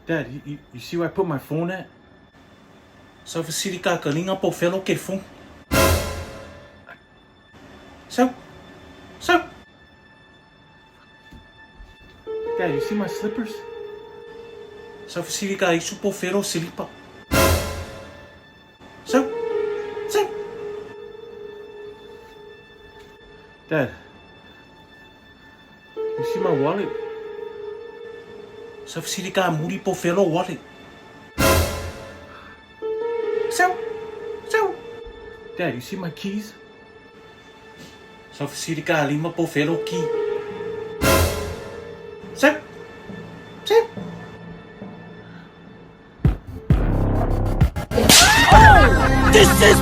Dad, you see where I put my phone at? Sa fasili ka kalinga po fellow ke phone. So. Dad, you see my slippers? Sa fasili ka isu po fellow silipa. So. Dad, you see my wallet? Sa fasili ka muri po fellow wallet. So. Dad, you see my keys? Sa fasili ka lima po fellow key. So. This is